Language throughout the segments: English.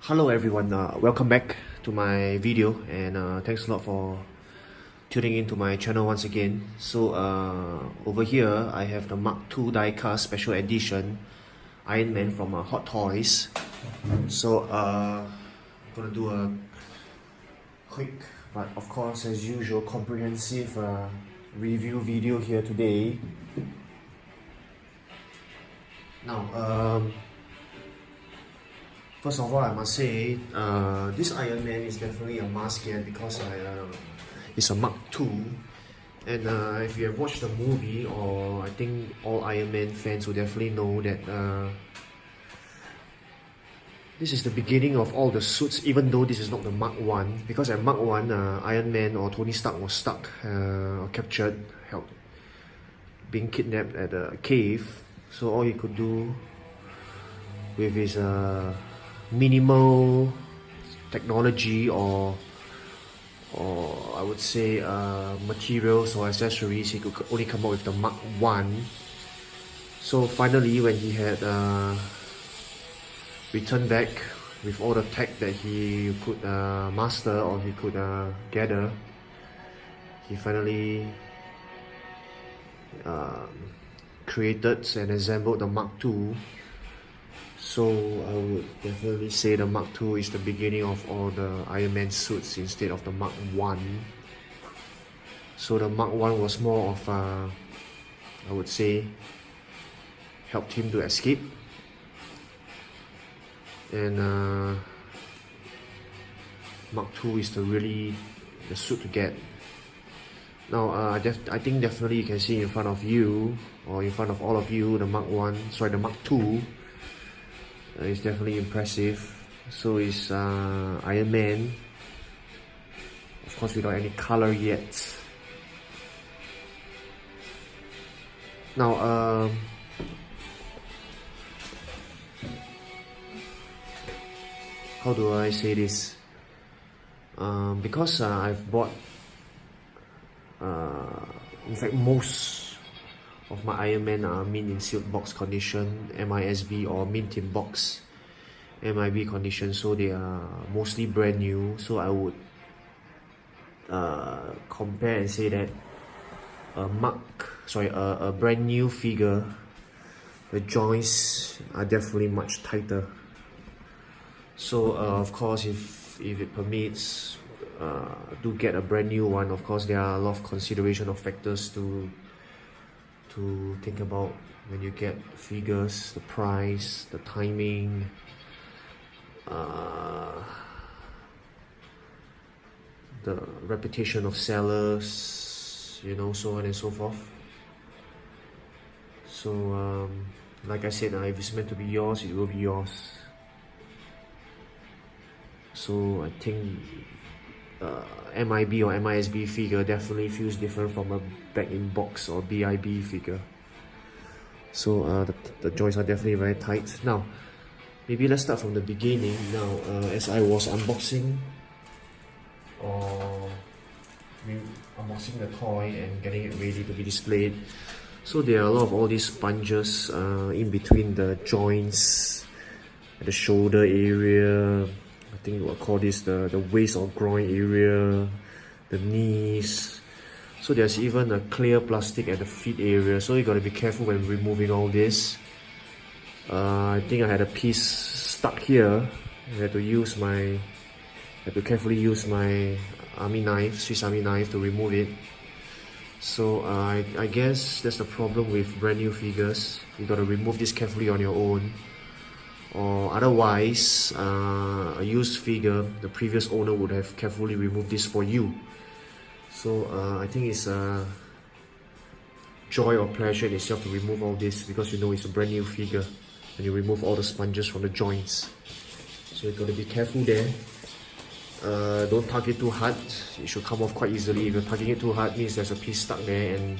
Hello everyone, welcome back to my video, and thanks a lot for tuning into my channel once again. So over here I have the Mark II Diecast Special Edition Iron Man from Hot Toys. So I'm gonna do a quick but of course as usual comprehensive review video here today. Now first of all, I must say, this Iron Man is definitely a must get because it's a Mark II, and if you have watched the movie, or I think all Iron Man fans will definitely know that this is the beginning of all the suits, even though this is not the Mark I, because at Mark I, Iron Man or Tony Stark was stuck or captured, being kidnapped at a cave, so all he could do with his minimal technology or I would say materials or accessories, he could only come up with the Mark I. So finally, when he had returned back with all the tech that he could master or he could gather, he finally created and assembled the Mark II. So I would definitely say the Mark II is the beginning of all the Iron Man suits instead of the Mark I. So the Mark I was more of, I would say, helped him to escape. And Mark II is really the suit to get. Now I think definitely you can see in front of you, or in front of all of you, the Mark II. It's definitely impressive. So is Iron Man, of course without any color yet. Now how do I say this? Because I've bought in fact most of my Iron Man are mint in sealed box condition, MISB, or mint in box MIB condition, so they are mostly brand new. So I would compare and say that a brand new figure, the joints are definitely much tighter. So of course, if it permits, to get a brand new one, of course there are a lot of consideration of factors to think about when you get figures: the price, the timing, the reputation of sellers, you know, so on and so forth. So like I said, if it's meant to be yours, it will be yours. So I think MIB or MISB figure definitely feels different from a back-in-box or BIB figure. So the joints are definitely very tight. Now, maybe let's start from the beginning. Now, as I was unboxing the toy and getting it ready to be displayed, so there are a lot of all these sponges in between the joints, at the shoulder area. I think we'll call this the waist or groin area, the knees. So there's even a clear plastic at the feet area, so you gotta be careful when removing all this. I think I had a piece stuck here. I had to carefully use my Swiss Army knife to remove it. So I guess that's the problem with brand new figures. You gotta remove this carefully on your own. Or otherwise, a used figure, the previous owner would have carefully removed this for you. So I think it's a joy or pleasure in itself to remove all this, because you know it's a brand new figure and you remove all the sponges from the joints. So you got to be careful there. Don't tug it too hard, it should come off quite easily. If you're tugging it too hard, it means there's a piece stuck there and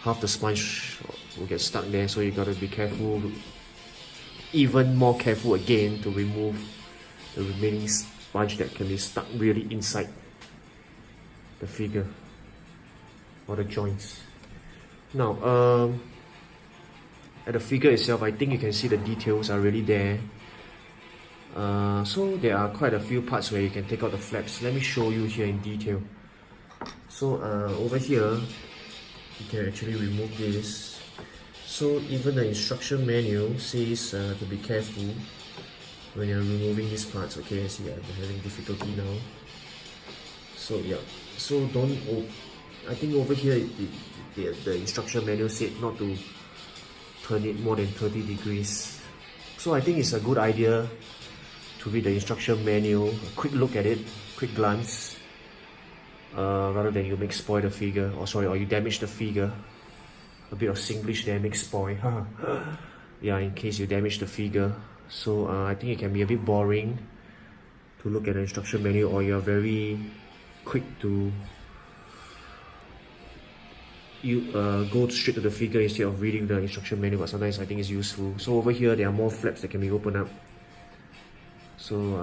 half the sponge will get stuck there. So you got to be careful, even more careful again, to remove the remaining sponge that can be stuck really inside the figure or the joints. Now at the figure itself, I think you can see the details are really there. So there are quite a few parts where you can take out the flaps. Let me show you here in detail. So over here, you can actually remove this. So even the instruction manual says to be careful when you're removing these parts. Okay, I see I'm having difficulty now. So yeah, so don't, I think over here the instruction manual said not to turn it more than 30 degrees. So I think it's a good idea to read the instruction manual, a quick look at it, quick glance, rather than you spoil the figure, or you damage the figure. A bit of Singlish there, spoil. Yeah, in case you damage the figure. So I think it can be a bit boring to look at the instruction manual, or you're very quick to go straight to the figure instead of reading the instruction manual, but sometimes I think it's useful. So over here there are more flaps that can be opened up. So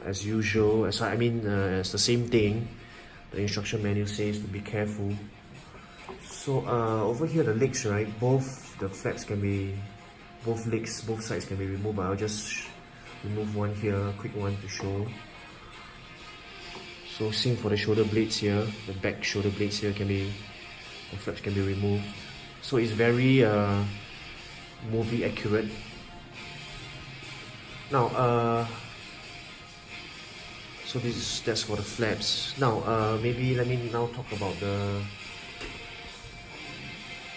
as usual, it's the same thing. The instruction manual says to be careful. So over here the legs, right, both the flaps can be, both sides can be removed. I'll just remove one here, a quick one to show. So same for the shoulder blades here, the back shoulder blades here the flaps can be removed. So it's very movie accurate. Now so that's for the flaps. Now maybe let me now talk about the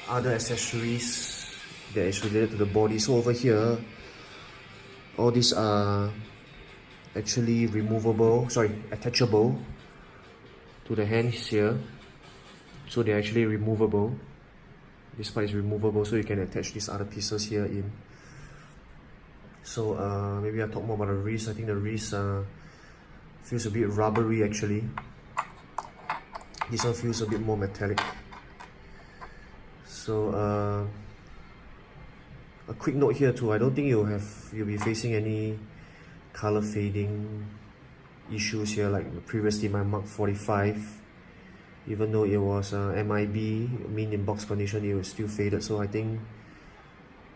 other accessories that is related to the body. So over here, all these are actually attachable to the hands here. So they're actually removable. This part is removable, so you can attach these other pieces here in. So maybe I'll talk more about the wrist. I think the wrist feels a bit rubbery actually. This one feels a bit more metallic. So a quick note here too, I don't think you'll be facing any color fading issues here like previously my Mark 45. Even though it was MIB, mean in box condition, it was still faded. So I think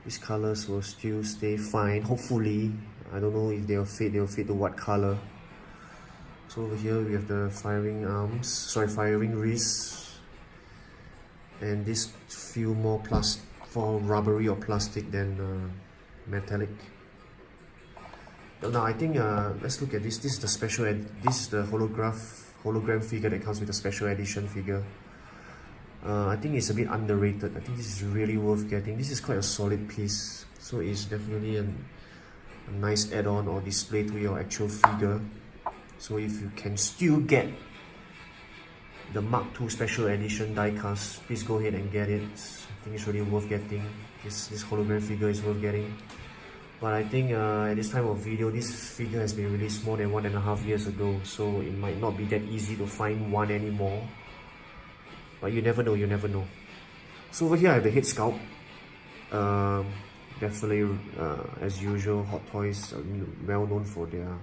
these colors will still stay fine, hopefully. I don't know if they'll fade to what color. So over here we have the firing wrists, and this feel more rubbery or plastic than metallic. Now I think let's look at this. This is the this is the hologram figure that comes with a special edition figure. I think it's a bit underrated. I think this is really worth getting. This is quite a solid piece, so it's definitely a nice add-on or display to your actual figure. So if you can still get the Mark II special edition diecast, please go ahead and get it. I think it's really worth getting. This hologram figure is worth getting. But I think at this time of video, this figure has been released more than 1.5 years ago, so it might not be that easy to find one anymore. But you never know, So over here I have the head sculpt. Definitely, as usual, Hot Toys are well known for their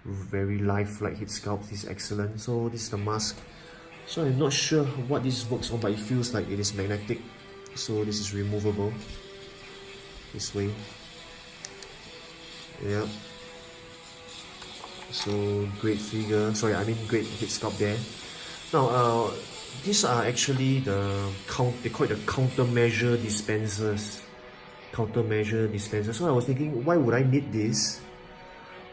very lifelike head sculpt. This is excellent. So this is the mask. So I'm not sure what this works on, but it feels like it is magnetic. So this is removable this way. Yeah. So great figure. Great head sculpt there. Now these are actually they call it the countermeasure dispensers. So I was thinking, why would I need this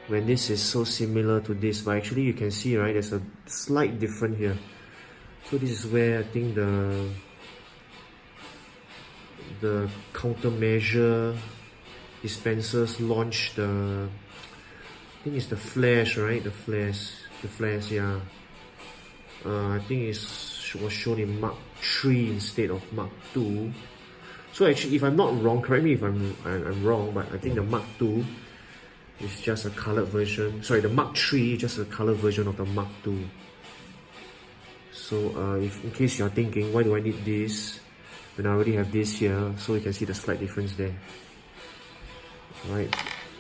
when this is so similar to this? But actually you can see, right, there's a slight difference here. So this is where I think the countermeasure dispensers launched I think it's the flares, right? The flares, yeah. I think it was shown in Mark III instead of Mark II. So actually, if I'm not wrong, correct me if I'm wrong, but I think the Mark II is just a colored version. Sorry, the Mark III is just a colored version of the Mark II. So if in case you're thinking, why do I need this when I already have this here? So you can see the slight difference there. Right,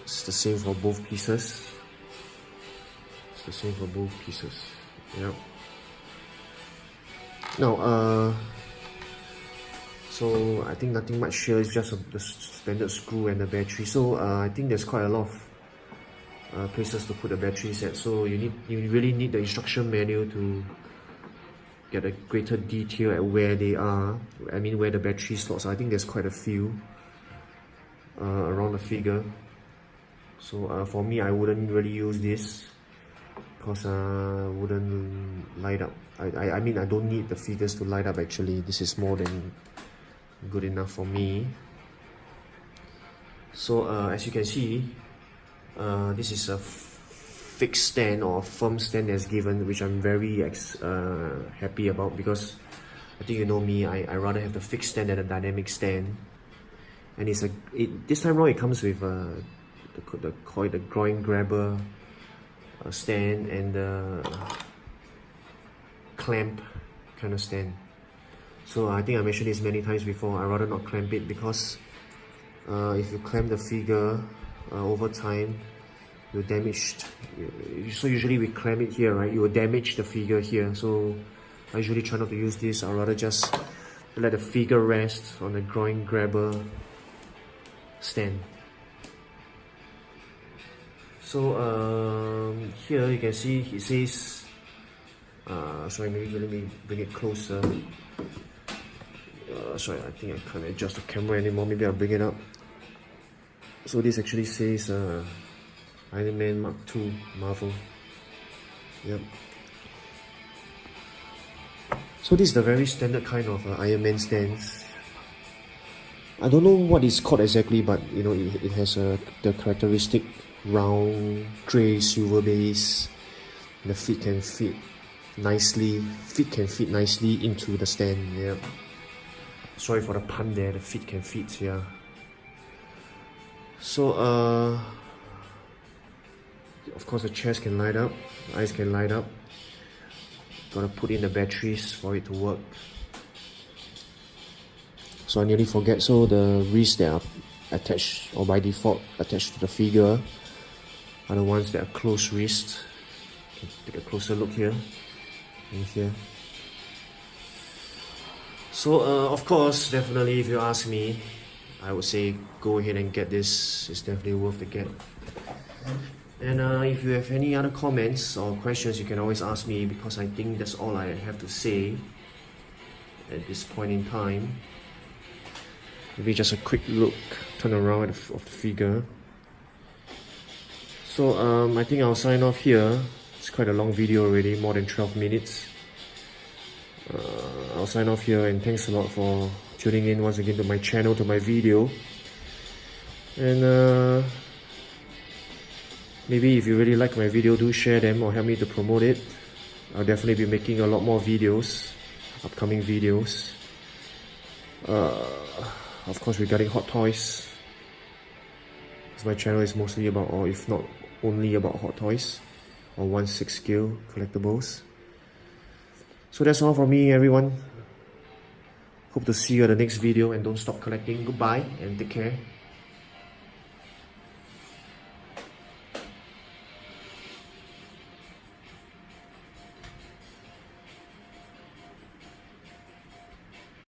it's the same for both pieces. Yeah. Now so I think nothing much here, it's just the standard screw and the battery. So I think there's quite a lot of places to put the batteries at. So you really need the instruction manual to get a greater detail at where they are. I mean where the battery slots are. I think there's quite a few around the figure. So for me, I wouldn't really use this because wouldn't light up. I mean I don't need the figures to light up actually. This is more than good enough for me. So as you can see, this is a fixed stand or firm stand that's given, which I'm very happy about, because I think you know me, I rather have the fixed stand than a dynamic stand. And this time around it comes with the groin grabber stand and the clamp kind of stand. So I think I mentioned this many times before, I rather not clamp it, because if you clamp the figure over time, you're damaged. So usually we clamp it here, right? You will damage the figure here. So I usually try not to use this. I'd rather just let the figure rest on the groin grabber stand. So here you can see it says, sorry, maybe let me bring it closer. Sorry, I think I can't adjust the camera anymore. Maybe I'll bring it up. So this actually says Iron Man Mark II Marvel. Yep. So this is the very standard kind of Iron Man stands. I don't know what it's called exactly, but you know it has the characteristic round grey silver base. The feet can fit nicely. Into the stand. Yeah. Sorry for the pun there. The feet can fit. Yeah. So of course the chest can light up, the eyes can light up. Gotta put in the batteries for it to work. So I nearly forget. So the wrists that are attached, or by default attached to the figure, are the ones that are closed wrist. Take a closer look here and here. So of course, definitely, if you ask me, I would say go ahead and get this. It's definitely worth the get. And if you have any other comments or questions, you can always ask me, because I think that's all I have to say at this point in time. Maybe just a quick look, turn around of the figure. So I think I'll sign off here. It's quite a long video already, more than 12 minutes. I'll sign off here, and thanks a lot for tuning in once again to my channel, to my video. And maybe if you really like my video, do share them or help me to promote it. I'll definitely be making a lot more videos, upcoming videos. Of course, regarding hot toys, because my channel is mostly about, or if not only about, hot toys or 1/6 scale collectibles. So that's all from me, everyone. Hope to see you at the next video, and don't stop collecting. Goodbye and take care.